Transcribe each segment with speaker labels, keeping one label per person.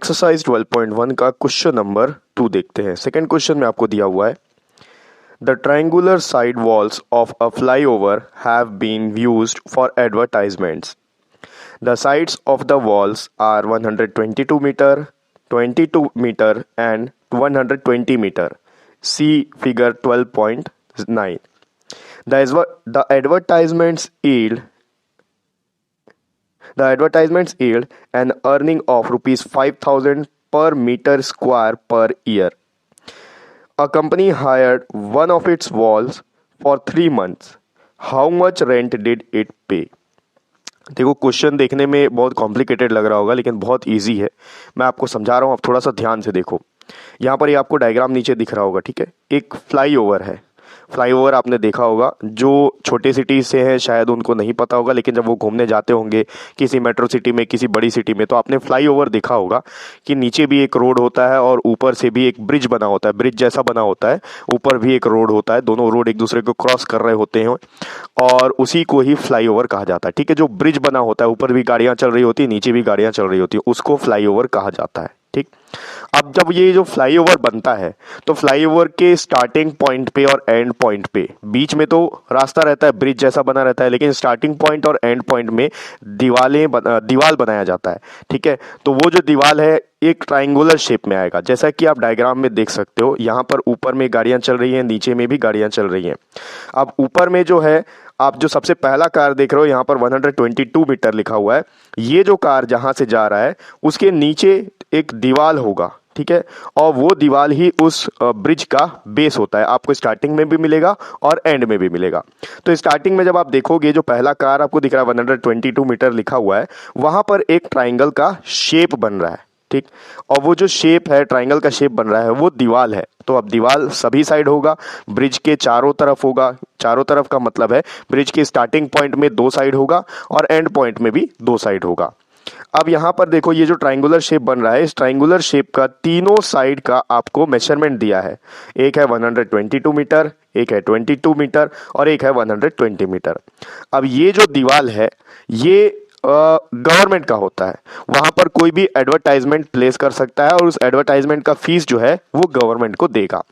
Speaker 1: Exercise 12.1 का question number 2 देखते हैं। सेकंड क्वेश्चन में आपको दिया हुआ है the triangular side walls of a flyover have been used for advertisements. The sides of the walls are 122 meter, 22 meter and 120 meter. See figure 12.9। The advertisements yield an earning of rupees 5,000 per meter square per year. A company hired one of its walls for 3 months. How much rent did it pay? देखो question देखने में बहुत complicated लग रहा होगा लेकिन बहुत easy है। मैं आपको समझा रहा हूँ, आप थोड़ा सा ध्यान से देखो। यहाँ पर ये आपको डायग्राम नीचे दिख रहा होगा, ठीक है। एक फ्लाईओवर है। फ्लाईओवर आपने देखा होगा, जो छोटे सिटी से हैं शायद उनको नहीं पता होगा, लेकिन जब वो घूमने जाते होंगे किसी मेट्रो सिटी में, किसी बड़ी सिटी में, तो आपने फ्लाईओवर देखा होगा कि नीचे भी एक रोड होता है और ऊपर से भी एक ब्रिज बना होता है, ब्रिज जैसा बना होता है, ऊपर भी एक रोड होता है। दोनों रोड एक दूसरे को क्रॉस कर रहे होते हैं और उसी को ही फ्लाईओवर कहा जाता है, ठीक है। जो ब्रिज बना होता है, ऊपर भी गाड़ियां चल रही होती है, नीचे भी गाड़ियां चल रही होती है, उसको फ्लाईओवर कहा जाता है, ठीक। अब जब ये जो फ्लाईओवर बनता है तो फ्लाईओवर के स्टार्टिंग पॉइंट पे और एंड पॉइंट पे बीच में तो रास्ता रहता है, ब्रिज जैसा बना रहता है, लेकिन स्टार्टिंग पॉइंट और एंड पॉइंट में दीवाल बनाया जाता है, ठीक है। तो वो जो दीवाल है एक ट्रायंगुलर शेप में आएगा, जैसा कि आप डायग्राम में देख सकते हो। यहाँ पर ऊपर में गाड़ियां चल रही हैं, नीचे में भी गाड़ियां चल रही हैं। अब ऊपर में जो है, आप जो सबसे पहला कार देख रहे हो, यहाँ पर 122 मीटर लिखा हुआ है। ये जो कार जहां से जा रहा है उसके नीचे एक दीवाल होगा, ठीक है, और वो दीवाल ही उस ब्रिज का बेस होता है। आपको स्टार्टिंग में भी मिलेगा और एंड में भी मिलेगा। तो स्टार्टिंग में जब आप देखोगे, जो पहला कार आपको दिख रहा है 122 मीटर लिखा हुआ है, वहां पर एक ट्राइंगल का शेप बन रहा है, ठीक। और वो जो शेप है, ट्राइंगल का शेप बन रहा है, वो दीवाल है। तो अब दीवाल सभी साइड होगा, ब्रिज के चारों तरफ होगा। चारों तरफ का मतलब है ब्रिज के स्टार्टिंग पॉइंट में 2 साइड होगा और एंड पॉइंट में भी 2 साइड होगा। अब यहाँ पर देखो, ये जो ट्रायंगुलर शेप बन रहा है, इस ट्रायंगुलर शेप का तीनों साइड का आपको मेजरमेंट दिया है। एक है 122 मीटर, एक है 22 मीटर और एक है 120 मीटर। अब ये जो दीवाल है ये गवर्नमेंट का होता है। वहां पर कोई भी एडवर्टाइजमेंट प्लेस कर सकता है और उस एडवर्टाइजमेंट का फीस जो है वो गवर्नमेंट को देगा।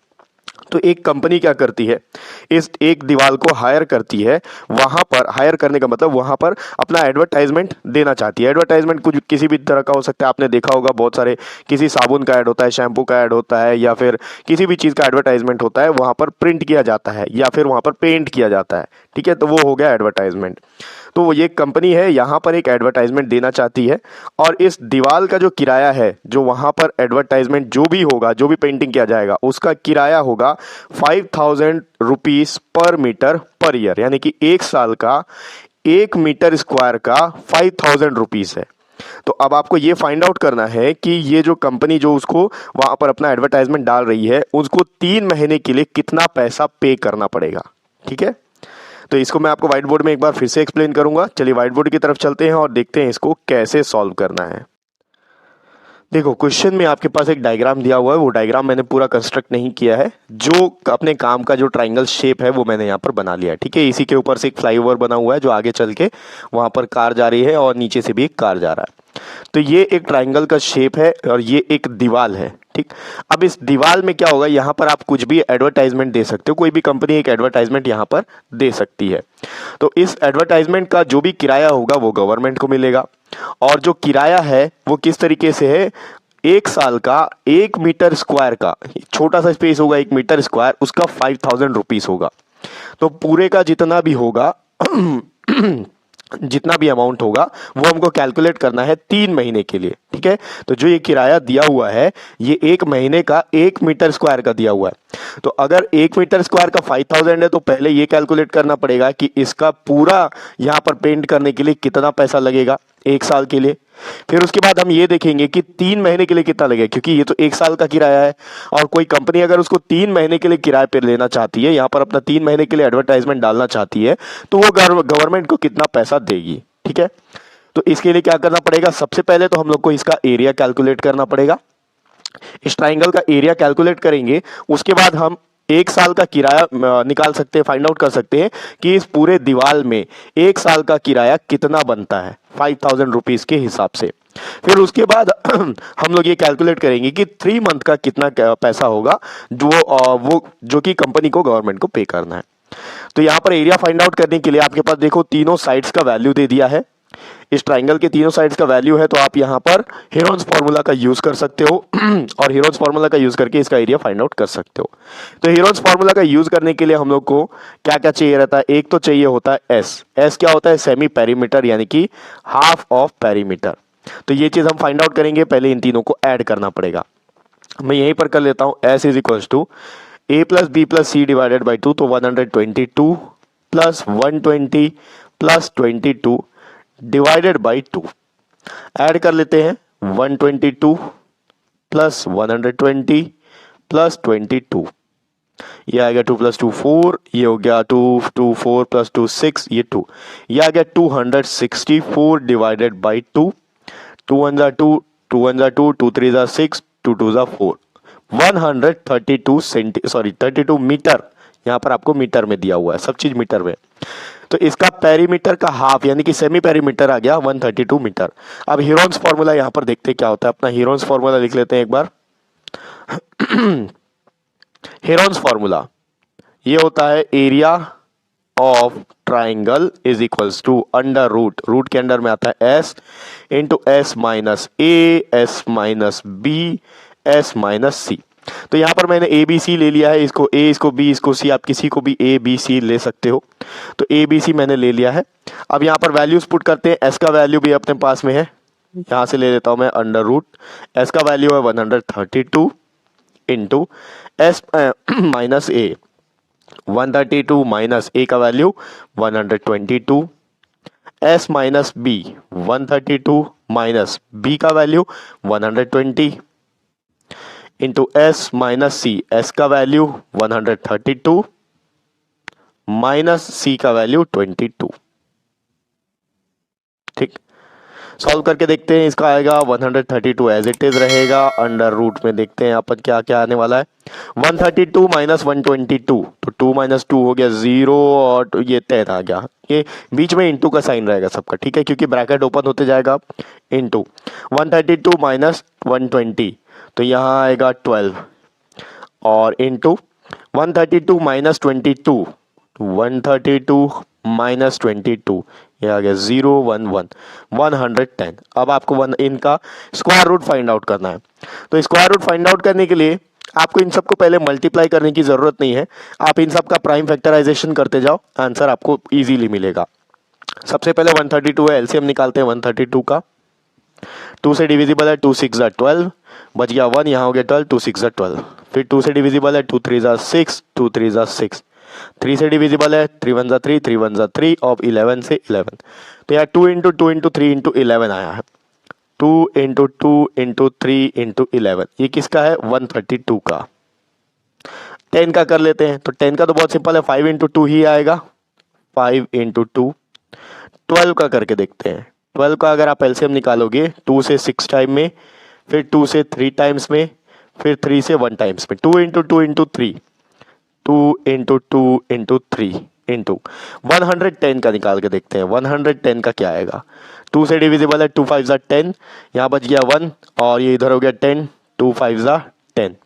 Speaker 1: तो एक कंपनी क्या करती है, इस एक दीवार को हायर करती है। वहां पर हायर करने का मतलब वहां पर अपना एडवर्टाइजमेंट देना चाहती है। एडवर्टाइजमेंट कुछ किसी भी तरह का हो सकता है। आपने देखा होगा बहुत सारे, किसी साबुन का ऐड होता है, शैम्पू का ऐड होता है, या फिर किसी भी चीज़ का एडवर्टाइजमेंट होता है, वहां पर प्रिंट किया जाता है या फिर वहां पर पेंट किया जाता है, ठीक है। तो वो हो गया एडवर्टाइजमेंट। तो ये कंपनी है, यहाँ पर एक एडवर्टाइजमेंट देना चाहती है और इस दीवार का जो किराया है, जो वहाँ पर एडवर्टाइजमेंट जो भी होगा, जो भी पेंटिंग किया जाएगा, उसका किराया होगा 5,000 rupees per metre per year. यानी कि 1 साल का 1 मीटर स्क्वायर का 5,000 रुपीज है। तो अब आपको ये फाइंड आउट करना है कि ये जो कंपनी जो उसको वहाँ पर अपना एडवर्टाइजमेंट डाल रही है, उसको 3 महीने के लिए कितना पैसा पे करना पड़ेगा, ठीक है। तो इसको मैं आपको व्हाइट बोर्ड में एक बार फिर से एक्सप्लेन करूंगा। चलिए व्हाइट बोर्ड की तरफ चलते हैं और देखते हैं इसको कैसे सॉल्व करना है। देखो क्वेश्चन में आपके पास एक डायग्राम दिया हुआ है, वो डायग्राम मैंने पूरा कंस्ट्रक्ट नहीं किया है। जो अपने काम का जो ट्रायंगल शेप है वो मैंने यहाँ पर बना लिया है, ठीक है। इसी के ऊपर से एक फ्लाईओवर बना हुआ है जो आगे चल के वहाँ पर कार जा रही है और नीचे से भी एक कार जा रहा है। तो ये एक ट्रायंगल का शेप है और ये एक दीवाल है, ठीक। अब इस दीवाल में क्या होगा, यहाँ पर आप कुछ भी एडवर्टाइजमेंट दे सकते हो। कोई भी कंपनी एक एडवर्टाइजमेंट यहाँ पर दे सकती है। तो इस एडवर्टाइजमेंट का जो भी किराया होगा वो गवर्नमेंट को मिलेगा। और जो किराया है वो किस तरीके से है, 1 साल का 1 मीटर स्क्वायर का, छोटा सा स्पेस होगा 1 मीटर स्क्वायर, उसका 5,000 रुपीज होगा। तो पूरे का जितना भी होगा जितना भी अमाउंट होगा वो हमको कैलकुलेट करना है 3 महीने के लिए, ठीक है। तो जो ये किराया दिया हुआ है ये 1 महीने का 1 मीटर स्क्वायर का दिया हुआ है। तो अगर 1 मीटर स्क्वायर का 5,000 है तो पहले ये कैलकुलेट करना पड़ेगा कि इसका पूरा यहाँ पर पेंट करने के लिए कितना पैसा लगेगा 1 साल के लिए। फिर उसके बाद हम ये देखेंगे कि 3 महीने के लिए कितना लगेगा, क्योंकि ये तो 1 साल का किराया है। और कोई कंपनी अगर उसको 3 महीने के लिए किराए पर लेना चाहती है, यहाँ पर अपना 3 महीने के लिए एडवर्टाइजमेंट डालना चाहती है, तो वो गवर्नमेंट को कितना पैसा देगी, ठीक है। तो इसके लिए क्या करना पड़ेगा, सबसे पहले तो हम लोग को इसका एरिया कैलकुलेट करना पड़ेगा। इस ट्राइंगल का एरिया कैलकुलेट करेंगे, उसके बाद हम एक साल का किराया निकाल सकते हैं, फाइंड आउट कर सकते हैं कि इस पूरे दीवार में एक साल का किराया कितना बनता है 5000 रुपीज़ के हिसाब से। फिर उसके बाद हम लोग ये कैलकुलेट करेंगे कि 3 मंथ का कितना पैसा होगा जो वो जो कि कंपनी को, गवर्नमेंट को पे करना है। तो यहाँ पर एरिया फाइंड आउट करने के लिए आपके पास देखो तीनों साइड्स का वैल्यू दे दिया है। इस ट्राइंगल के तीनों साइड्स का वैल्यू है, तो आप यहाँ पर हेरोन्स फार्मूला का यूज कर सकते हो और हेरोन्स फार्मूला का यूज करके इसका एरिया फाइंड आउट कर सकते हो। तो हेरोन्स फार्मूला का यूज करने के लिए हम लोग को क्या क्या चाहिए रहता है, एक तो चाहिए होता है एस। एस क्या होता है, सेमी पेरीमीटर, यानी कि हाफ ऑफ पेरीमीटर। तो ये चीज हम फाइंड आउट करेंगे, पहले इन तीनों को ऐड करना पड़ेगा। मैं यहीं पर कर लेता हूं, S is equal to A plus B plus C divided by 2, तो 122 plus 120 plus 22 divided by 2। Add कर लेते हैं, 122 प्लस 120 प्लस 22, ये आ गया 2 प्लस 2 4, ये हो गया 2 2 4 प्लस 2 6, ये 2, ये आ गया 264 डिवाइडेड बाई 2। 2 1 जा 2, 2 1 जा 2, 2 3 जा 6, 2 2 जा 4, 32 मीटर। यहाँ पर आपको मीटर में दिया हुआ है, सब चीज मीटर में। तो इसका पेरीमीटर का हाफ यानी कि सेमी पेरीमीटर आ गया 132 मीटर। अब हेरोन्स फार्मूला यहाँ पर देखते हैं क्या होता है, अपना हेरोन्स फार्मूला लिख लेते हैं एक बार। हेरोन्स फार्मूला ये होता है area of triangle is equals to under root, root के अंडर में आता है s into S minus a, s minus b, s minus c. तो यहां पर मैंने ए बी सी ले लिया है, इसको ए, इसको बी, इसको सी, आप किसी को भी ए बी सी ले सकते हो। तो ए बी सी मैंने ले लिया है। अब यहां पर वैल्यूज पुट करते हैं, एस का वैल्यू भी अपने पास में है, यहां से ले लेता हूं मैं अंडर रूट, एस का वैल्यू है 132 into S minus A, 132 minus A का value 122, S minus B 132 minus B का value 120 into S minus C, S का वैल्यू 132 माइनस सी का वैल्यू 22। ठीक, सॉल्व करके देखते हैं, इसका आएगा 132 एज इट इज रहेगा, अंडर रूट में देखते हैं अपन क्या क्या आने वाला है। 132 माइनस 122, तो 2 माइनस 2 हो गया 0 और ये 10 आ गया, ये बीच में इंटू का साइन रहेगा सबका, ठीक है, क्योंकि ब्रैकेट ओपन होते जाएगा। इंटू 132 माइनस 120, तो यहाँ आएगा 12 और इंटू 132 माइनस 22, 132 माइनस 22, ये आ गया 0 1 1 110। अब आपको इनका स्क्वायर रूट फाइंड आउट करना है। तो स्क्वायर रूट फाइंड आउट करने के लिए आपको इन सबको पहले मल्टीप्लाई करने की जरूरत नहीं है, आप इन सब का प्राइम फैक्टराइजेशन करते जाओ, आंसर आपको इजीली मिलेगा। सबसे पहले 132 है, एलसीएम निकालते हैं 132 का, 2 से डिविजिबल है, 2 6 जा 12, बच गया 1, यहाँ हो गया 12, 2 6 जा 12, फिर 2 से डिविजिबल है, 2 3 जा 6, 2 3 जा 6, 3 से डिविजिबल है, 3 1 जा 3, 3 1 जा 3, और 11 से 11, तो यार 2 इंटू 2 इंटू 3 इंटू 11 आया है, 2 इंटू 2 इंटू 3 इंटू 11, ये किसका है 132 का। 10 का कर लेते हैं, तो 10 का तो बहुत सिंपल है, 5 इंटू 2 ही आएगा, 5 इंटू 2। 12 का करके देखते हैं, 12 का अगर आप एलसीएम निकालोगे 2 से 6 टाइम में, फिर 2 से 3 टाइम्स में, फिर 3 से 1 टाइम्स में, 2 into 2 into 3, 2 into 2 into 3 into 110 का निकाल के देखते हैं, 110 का क्या आएगा, 2 से डिविजिबल है, 2 5 जा 10, यहाँ बच गया 1 और ये इधर हो गया 10, 2 5 जा 10।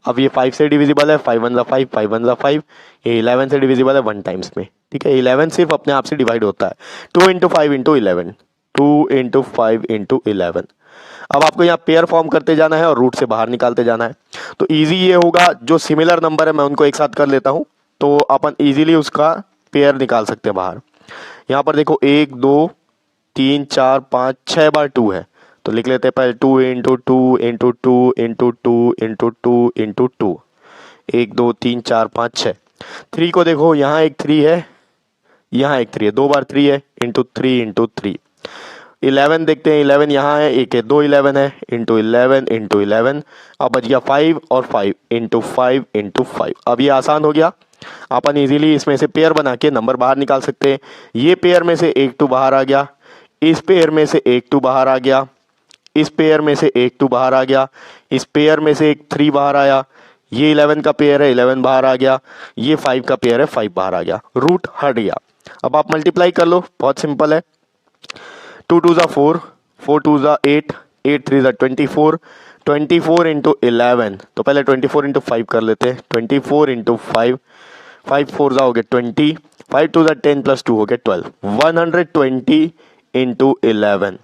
Speaker 1: अब ये 5 से डिविजिबल है, 5 1 जा 5, 5 1 जा 5, ये 11 से डिविजिबल है 1 टाइम्स में, ठीक है, 11 सिर्फ अपने आप से डिवाइड होता है, 2 इंटू 5 इंटू 11, 2 इंटू 5 इंटू 11। अब आपको यहाँ पेयर फॉर्म करते जाना है और रूट से बाहर निकालते जाना है। तो इजी ये होगा, जो सिमिलर नंबर है मैं उनको एक साथ कर लेता हूँ, तो अपन इजीली उसका पेयर निकाल सकते हैं बाहर। यहाँ पर देखो 1 2 3 4 5 6 बार 2 है, तो लिख लेते हैं पहले 2 into 2 into 2 into 2 into 2 into 2, 1 2 3 4 5 6। 3 को देखो, यहाँ एक 3 है, यहाँ एक 3 है, 2 बार 3 है, इंटू 3 इंटू 3। 11 देखते हैं, 11 यहाँ है, एक है, 2 11 है, इंटू 11 इंटू 11, अब बच गया 5 और 5 इंटू 5 इंटू 5। अब ये आसान हो गया, अपन इजीली इसमें से पेयर बना के नंबर बाहर निकाल सकते हैं। ये पेयर में से एक 2 बाहर आ गया, इस पेयर में से एक 2 बाहर आ गया, इस पेयर में से एक 2 बाहर आ गया, इस पेयर में से एक 3 बाहर आया, ये 11 का पेयर है, 11 बाहर आ गया, ये 5 का पेयर है, 5 बाहर आ गया, रूट हट गया। अब आप मल्टीप्लाई कर लो, बहुत सिंपल है। 2 2 ज़ा 4, 4 2 ज़ा 8, 8 3 ज़ा 24, 24 इंटू 11, तो पहले 24 इंटू 5 कर लेते हैं, 24 इंटू 5, 5 4 ज़ा हो गया 20, 5 2 ज़ा 10 प्लस 2 हो गया 12, 120 इंटू 11,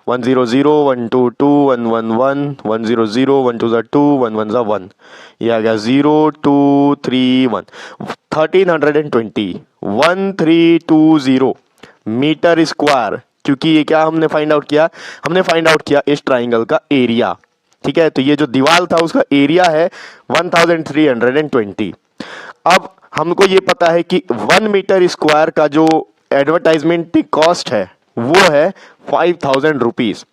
Speaker 1: 1 0 0 1 2 2 1 1 1 1 0 0 1 2 ज़ा 2 1 1 ज़ा 1, ये आ गया 0 2 3 1, 1320 1320 मीटर स्क्वायर। क्योंकि ये क्या हमने फाइंड आउट किया, हमने फाइंड आउट किया इस ट्राइंगल का एरिया, ठीक है। तो ये जो दीवार था उसका एरिया है 1320। अब हमको ये पता है कि 1 मीटर स्क्वायर का जो एडवर्टाइजमेंट कॉस्ट है वो है 5000 रुपीज।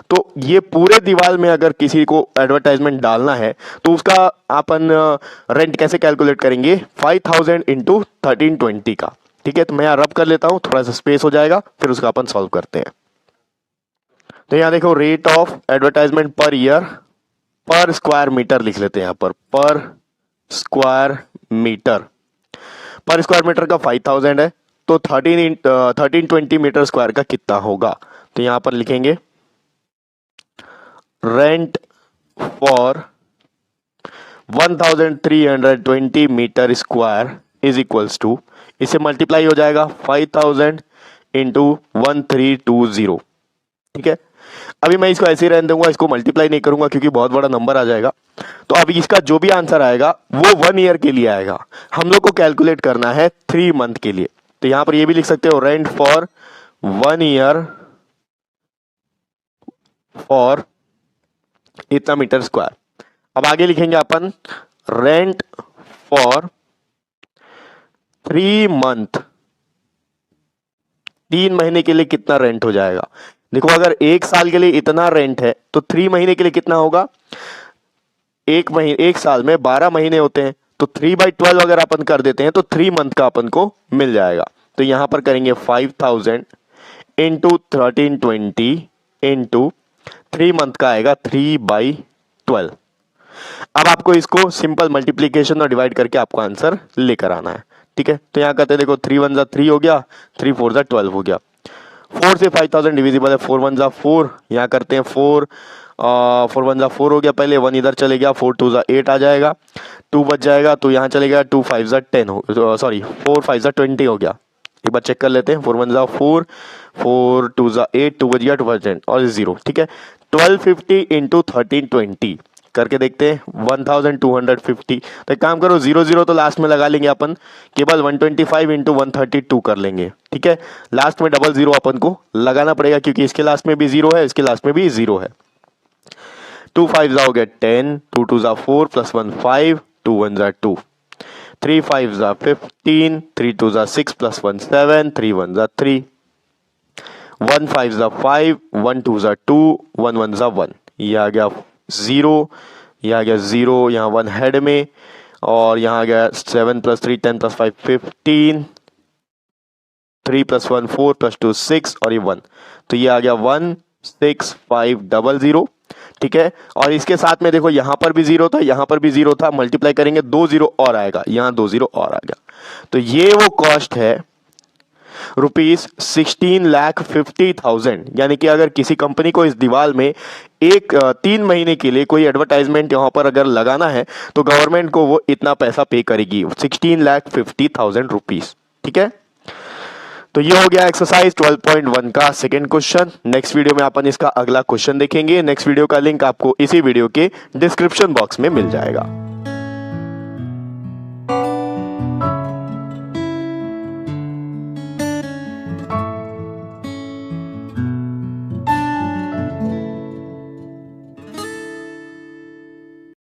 Speaker 1: तो ये पूरे दीवार में अगर किसी को एडवर्टाइजमेंट डालना है तो उसका अपन रेंट कैसे कैलकुलेट करेंगे, 5000 इंटू 1320 का, ठीक है। तो मैं यहाँ रब कर लेता हूँ, थोड़ा सा स्पेस हो जाएगा, फिर उसका अपन सॉल्व करते हैं। तो यहाँ देखो rate of advertisement per year पर स्क्वायर मीटर लिख लेते हैं यहाँ पर स्क्वायर मीटर, पर स्क्वायर मीटर का 5000 है, तो 1320 मीटर स्क्वायर का कितना होगा। तो यहाँ पर लिखेंगे rent for 1320 meter square is equals to, इसे मल्टीप्लाई हो जाएगा 5000 इंटू 1320, ठीक है। अभी मैं इसको ऐसे ही रहने दूंगा, इसको मल्टीप्लाई नहीं करूंगा क्योंकि बहुत बड़ा नंबर आ जाएगा। तो अभी इसका जो भी आंसर आएगा वो 1 ईयर के लिए आएगा, हम लोग को कैलकुलेट करना है 3 मंथ के लिए। तो यहां पर ये भी लिख सकते हो रेंट फॉर 1 ईयर फॉर इतना मीटर स्क्वायर। अब आगे लिखेंगे अपन रेंट फॉर 3 मंथ, 3 महीने के लिए कितना रेंट हो जाएगा। देखो अगर 1 साल के लिए इतना रेंट है तो 3 महीने के लिए कितना होगा, एक साल में 12 महीने होते हैं, तो 3/12 अगर अपन कर देते हैं तो 3 मंथ का अपन को मिल जाएगा। तो यहां पर करेंगे 5000 इंटू 1320 इंटू 3 मंथ का आएगा 3/12। अब आपको इसको सिंपल मल्टीप्लीकेशन और डिवाइड करके आपको आंसर लेकर आना है, ठीक है। तो यहाँ करते हैं, देखो 3 1 ज़ा 3 हो गया, 3 4 ज़ा 12 हो गया, 4 से 5000 डिविजिबल है, 4 1 ज़ा 4, यहाँ करते हैं 4 1 ज़ा 4 हो गया, पहले 1 इधर चले गया, 4 2 ज़ा 8 आ जाएगा, 2 बच जाएगा, तो यहाँ चलेगा 2 5 ज़ा 10 हो, सॉरी 4 5 ज़ा 20 हो गया। एक बार चेक कर लेते हैं, 4 1 ज़ा 4, 4 2 ज़ा 8, 2 बच गया, 2 10 और 0, ठीक है। 1250 इंटू 1320 करके देखते हैं 1250। तो एक काम करो 0 0 तो लास्ट में लगा लेंगे अपन, केवल 125 इंटू 132 कर लेंगे, ठीक है। लास्ट में डबल 0 अपन को लगाना पड़ेगा क्योंकि इसके लास्ट में भी 0 है, इसके लास्ट में भी 0 है। 2 5 ज़ा हो गया 10, 2 2 ज़ा 4 प्लस 1 5, 2 1 ज़ा 2, 3 5 ज़ा 15, 3 2 ज़ा 6 प्लस 1 7, 3 1 ज़ा 3, 1 5 ज़ा 5, 1 2 ज़ा 2, 1 1 ज़ा 1, ये आ गया 0, यह आ गया 0, यहाँ 1 हेड में, और यहाँ आ गया 7 प्लस 3 10 प्लस 5 15, 3 प्लस 1 4 प्लस 2 6 और ये 1, तो ये आ गया 16500, ठीक है। और इसके साथ में देखो यहाँ पर भी 0 था, यहाँ पर भी 0 था, मल्टीप्लाई करेंगे 2 0 और आएगा, यहाँ 2 0 और आ गया। तो ये वो कॉस्ट है ₹16,50,000। यानी कि अगर किसी कंपनी को इस दीवार में 3 महीने के लिए कोई एडवर्टाइजमेंट यहाँ पर अगर लगाना है तो गवर्नमेंट को वो इतना पैसा पे करेगी, 16,50,000 रुपीज, ठीक है। तो ये हो गया एक्सरसाइज 12.1 का सेकंड क्वेश्चन। नेक्स्ट वीडियो में अपन इसका अगला क्वेश्चन देखेंगे। नेक्स्ट वीडियो का लिंक आपको इसी वीडियो के डिस्क्रिप्शन बॉक्स में मिल जाएगा।